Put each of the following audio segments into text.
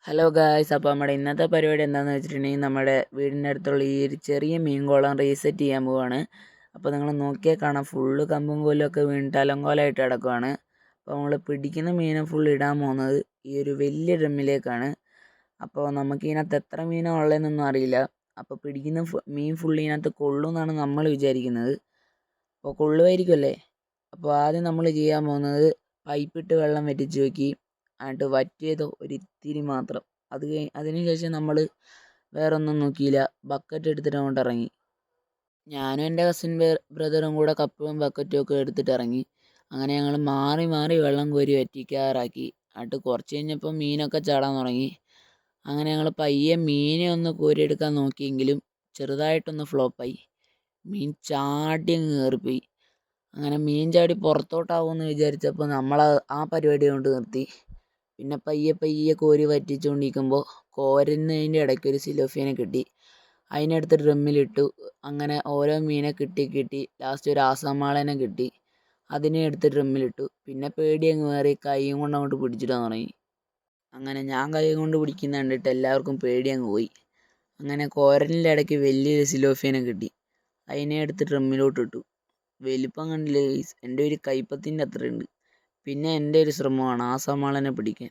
Hello guys, അപ്പോൾ നമ്മുടെ ഇന്നത്തെ പരിപാടി എന്താണെന്ന് വെച്ചിട്ടുണ്ടെങ്കിൽ നമ്മുടെ വീടിൻ്റെ അടുത്തുള്ള ഈ ഒരു ചെറിയ മീൻകുളം റീസെറ്റ് ചെയ്യാൻ പോവുകയാണ്. അപ്പോൾ നിങ്ങൾ നോക്കിയാൽ കാണാം, ഫുള്ള് കമ്പും കോലൊക്കെ വീണിട്ട് അലങ്കോലമായിട്ട് കിടക്കുവാണ്. അപ്പോൾ നമ്മൾ പിടിക്കുന്ന മീനെ ഫുള്ള് ഇടാൻ പോകുന്നത് ഈ ഒരു വലിയ ഡ്രമ്മിലേക്കാണ്. അപ്പോൾ നമുക്ക് ഇതിനകത്ത് എത്ര മീനാണ് ഉള്ളതെന്നൊന്നും അറിയില്ല. അപ്പോൾ പിടിക്കുന്ന മീൻ ഫുള്ള് ഇതിനകത്ത് കൊള്ളും എന്നാണ് നമ്മൾ വിചാരിക്കുന്നത്. അപ്പോൾ കൊള്ളുമായിരിക്കുമല്ലേ? അപ്പോൾ ആദ്യം നമ്മൾ ചെയ്യാൻ പോകുന്നത് പൈപ്പിട്ട് വെള്ളം വറ്റിച്ച് നോക്കി, എന്നിട്ട് വറ്റിയത് ഒരിത്തിരി മാത്രം. അതിന് ശേഷം നമ്മൾ വേറെ ഒന്നും നോക്കിയില്ല, ബക്കറ്റ് എടുത്തിട്ട് അങ്ങോട്ട് ഇറങ്ങി. ഞാനും എൻ്റെ കസിൻ ബ്രദറും കൂടെ കപ്പും ബക്കറ്റും ഒക്കെ എടുത്തിട്ട് ഇറങ്ങി. അങ്ങനെ ഞങ്ങൾ മാറി മാറി വെള്ളം കോരി വറ്റിക്കാറാക്കി. എന്നിട്ട് കുറച്ച് കഴിഞ്ഞപ്പോൾ മീനൊക്കെ ചാടാൻ തുടങ്ങി. അങ്ങനെ ഞങ്ങൾ പയ്യെ മീനെ ഒന്ന് കോരിയെടുക്കാൻ നോക്കിയെങ്കിലും ചെറുതായിട്ടൊന്ന് ഫ്ലോപ്പായി. മീൻ ചാടി അങ്ങ് കയറിപ്പോയി. അങ്ങനെ മീൻ ചാടി പുറത്തോട്ടാവുമെന്ന് വിചാരിച്ചപ്പോൾ നമ്മൾ ആ പരിപാടി കൊണ്ട് നിർത്തി. പിന്നെ പയ്യെ പയ്യെ കോരി വറ്റിച്ചുകൊണ്ടിരിക്കുമ്പോൾ കോരുന്നതിൻ്റെ ഇടയ്ക്ക് ഒരു സിലോഫിയനെ കിട്ടി. അതിനെടുത്ത് ഡ്രമ്മിലിട്ടു. അങ്ങനെ ഓരോ മീനെ കിട്ടി ലാസ്റ്റ് ഒരു ആസാമാളേനെ കിട്ടി. അതിനെ എടുത്ത് ഡ്രമ്മിലിട്ടു. പിന്നെ പേടി അങ്ങ് മാറി കൈയും കൊണ്ട് അങ്ങോട്ട് പിടിച്ചിടാൻ തുടങ്ങി. അങ്ങനെ ഞാൻ കൈ കൊണ്ട് പിടിക്കുന്ന കണ്ടിട്ട് എല്ലാവർക്കും പേടി അങ്ങ് പോയി. അങ്ങനെ കോരലിൻ്റെ ഇടയ്ക്ക് വലിയൊരു സിലോഫിയനെ കിട്ടി. അതിനെ എടുത്ത് ഡ്രമ്മിലോട്ട് ഇട്ടു. വലിപ്പം കണ്ടില്ലേ, എൻ്റെ ഒരു കൈപ്പത്തിൻ്റെ അത്രയുണ്ട്. പിന്നെ എൻ്റെ ഒരു ശ്രമമാണ് ആ സമാളനെ പിടിക്കാൻ.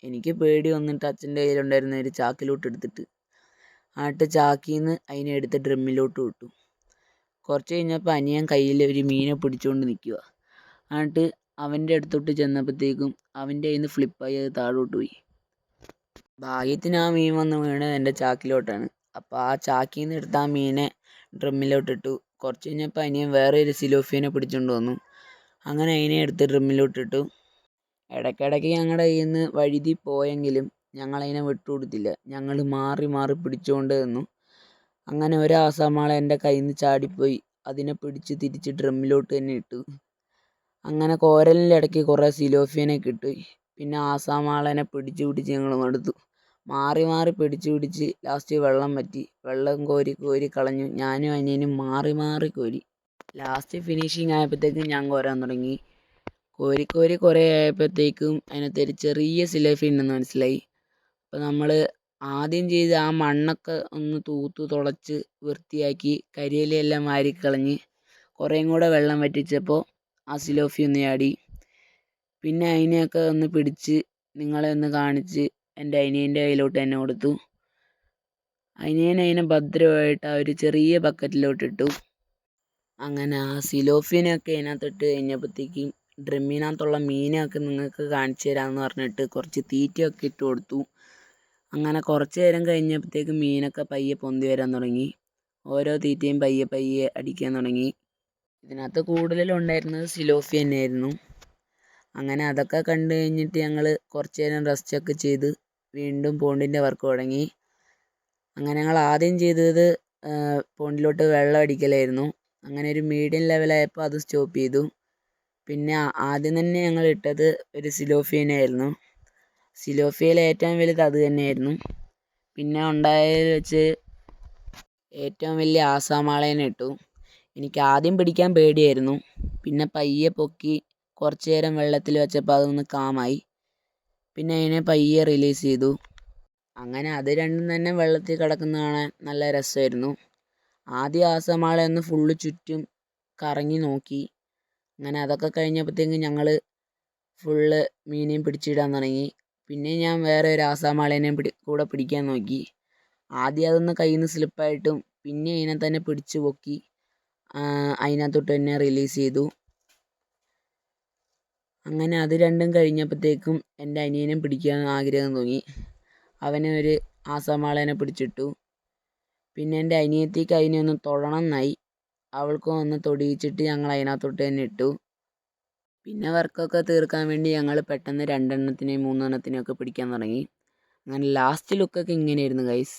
എനിക്ക് പേടി വന്നിട്ട് അച്ഛൻ്റെ കയ്യിലുണ്ടായിരുന്ന ഒരു ചാക്കിലോട്ട് എടുത്തിട്ട് ആട്ട് ചാക്കിൽ നിന്ന് അതിനെ എടുത്ത് ഡ്രമ്മിലോട്ട് വിട്ടു. കുറച്ച് കഴിഞ്ഞപ്പോൾ അനിയൻ കയ്യിൽ ഒരു മീനെ പിടിച്ചുകൊണ്ട് നിൽക്കുക. എന്നിട്ട് അവൻ്റെ അടുത്തോട്ട് ചെന്നപ്പോഴത്തേക്കും അവൻ്റെ കയ്യിൽ നിന്ന് ഫ്ലിപ്പായി അത് താഴോട്ട് പോയി. ഭാഗ്യത്തിന് ആ മീൻ വന്ന് വീണത് എൻ്റെ ചാക്കിലോട്ടാണ്. അപ്പോൾ ആ ചാക്കിൽ നിന്ന് എടുത്ത് ആ മീനെ ഡ്രമ്മിലോട്ടിട്ടു. കുറച്ച് കഴിഞ്ഞപ്പോൾ അനിയൻ വേറെ ഒരു സിലോഫിയനെ പിടിച്ചുകൊണ്ട് വന്നു. അങ്ങനെ അതിനെ എടുത്ത് ഡ്രമ്മിലോട്ടിട്ടു. ഇടയ്ക്കിടയ്ക്ക് ഞങ്ങളുടെ കയ്യിൽ നിന്ന് വഴുതി പോയെങ്കിലും ഞങ്ങളതിനെ വിട്ടുകൊടുത്തില്ല. ഞങ്ങൾ മാറി മാറി പിടിച്ചുകൊണ്ട് നിന്നു. അങ്ങനെ ഒരു ആസാമാള എൻ്റെ കയ്യിൽ നിന്ന് ചാടിപ്പോയി. അതിനെ പിടിച്ച് തിരിച്ച് ഡ്രമ്മിലോട്ട് തന്നെ ഇട്ടു. അങ്ങനെ കോരലിൻ്റെ ഇടയ്ക്ക് കുറേ സിലോഫിയനെ കിട്ടി. പിന്നെ ആസാമാളനെ പിടിച്ച് പിടിച്ച് ഞങ്ങൾ മടുത്തു. മാറി മാറി പിടിച്ച് ലാസ്റ്റ് വെള്ളം വറ്റി. വെള്ളം കോരി കോരി കളഞ്ഞു. ഞാനും അനിയനും മാറി മാറി കോരി. ലാസ്റ്റ് ഫിനിഷിങ് ആയപ്പോഴത്തേക്കും ഞാൻ കോരാൻ തുടങ്ങി. കോരി കോരി കുറേ ആയപ്പോഴത്തേക്കും അതിനകത്ത് ഒരു ചെറിയ സിലോഫിയൻ ഉണ്ടെന്ന് മനസ്സിലായി. അപ്പോൾ നമ്മൾ ആദ്യം ചെയ്ത് ആ മണ്ണൊക്കെ ഒന്ന് തൂത്ത് തുളച്ച് വൃത്തിയാക്കി കരിയിലയെല്ലാം വാരിക്കളഞ്ഞ് കുറേയും കൂടെ വെള്ളം വറ്റിച്ചപ്പോൾ ആ സിലോഫി ഒന്ന് ചാടി. പിന്നെ അതിനെയൊക്കെ ഒന്ന് പിടിച്ച് നിങ്ങളെ ഒന്ന് കാണിച്ച് എൻ്റെ അനിയൻ്റെ കയ്യിലോട്ട് തന്നെ കൊടുത്തു. അതിനെ ഭദ്രമായിട്ട് ആ ഒരു ചെറിയ ബക്കറ്റിലോട്ടിട്ടു. അങ്ങനെ ആ സിലോഫിയനൊക്കെ അതിനകത്തിട്ട് കഴിഞ്ഞപ്പോഴത്തേക്കും ഡ്രമ്മിനകത്തുള്ള മീനൊക്കെ നിങ്ങൾക്ക് കാണിച്ചു തരാമെന്ന് പറഞ്ഞിട്ട് കുറച്ച് തീറ്റയൊക്കെ ഇട്ട് കൊടുത്തു. അങ്ങനെ കുറച്ച് നേരം കഴിഞ്ഞപ്പോഴത്തേക്കും മീനൊക്കെ പയ്യെ പൊന്തി വരാൻ തുടങ്ങി. ഓരോ തീറ്റയും പയ്യെ പയ്യെ അടിക്കാൻ തുടങ്ങി. ഇതിനകത്ത് കൂടുതലുണ്ടായിരുന്നത് സിലോഫിയ തന്നെയായിരുന്നു. അങ്ങനെ അതൊക്കെ കണ്ടു കഴിഞ്ഞിട്ട് ഞങ്ങൾ കുറച്ച് നേരം റെസ്റ്റൊക്കെ ചെയ്ത് വീണ്ടും പോണ്ടിൻ്റെ വർക്ക് തുടങ്ങി. അങ്ങനെ ഞങ്ങൾ ആദ്യം ചെയ്തത് പോണ്ടിലോട്ട് വെള്ളം അടിക്കലായിരുന്നു. അങ്ങനെ ഒരു മീഡിയം ലെവലായപ്പോൾ അത് സ്റ്റോപ്പ് ചെയ്തു. പിന്നെ ആദ്യം തന്നെ ഞങ്ങൾ ഇട്ടത് ഒരു സിലോഫിയനായിരുന്നു. സിലോഫിയയിൽ ഏറ്റവും വലുത് അത് തന്നെയായിരുന്നു. പിന്നെ ഉണ്ടായതിൽ വെച്ച് ഏറ്റവും വലിയ ആസാമാളേനെ ഇട്ടു. എനിക്ക് ആദ്യം പിടിക്കാൻ പേടിയായിരുന്നു. പിന്നെ പയ്യെ പൊക്കി കുറച്ച് നേരം വെള്ളത്തിൽ വെച്ചപ്പോൾ അതൊന്ന് കാമായി. പിന്നെ അതിനെ പയ്യെ റിലീസ് ചെയ്തു. അങ്ങനെ അത് രണ്ടും തന്നെ വെള്ളത്തിൽ കിടക്കുന്ന കാണാൻ നല്ല രസമായിരുന്നു. ആദ്യം ആസാമാളെ ഒന്ന് ഫുള്ള് ചുറ്റും കറങ്ങി നോക്കി. അങ്ങനെ അതൊക്കെ കഴിഞ്ഞപ്പോഴത്തേക്കും ഞങ്ങൾ ഫുള്ള് മീനെയും പിടിച്ചിടാൻ തുടങ്ങി. പിന്നെ ഞാൻ വേറെ ഒരു ആസാമാളേനെയും കൂടെ പിടിക്കാൻ നോക്കി. ആദ്യം അതൊന്ന് കയ്യിൽ നിന്ന് സ്ലിപ്പായിട്ടും പിന്നെ അതിനെ തന്നെ പിടിച്ച് പൊക്കി അതിനകത്തോട്ട് തന്നെ റിലീസ് ചെയ്തു. അങ്ങനെ അത് രണ്ടും കഴിഞ്ഞപ്പോഴത്തേക്കും എൻ്റെ അനിയനും പിടിക്കാൻ ആഗ്രഹം തോന്നി. അവനെ ഒരു ആസാമാളേനെ പിടിച്ചിട്ടു. പിന്നെ എൻ്റെ അനിയത്തിക്ക് അതിനെ ഒന്ന് തൊടണം എന്നായി. അവൾക്കും ഒന്ന് തൊടിയിച്ചിട്ട് ഞങ്ങൾ അതിനകത്തോട്ട് തന്നെ ഇട്ടു. പിന്നെ വർക്കൊക്കെ തീർക്കാൻ വേണ്ടി ഞങ്ങൾ പെട്ടെന്ന് 2 എണ്ണത്തിനെയും 3 എണ്ണത്തിനെയും ഒക്കെ പിടിക്കാൻ തുടങ്ങി. അങ്ങനെ ലാസ്റ്റ് ലുക്കൊക്കെ ഇങ്ങനെയായിരുന്നു ഗൈസ്.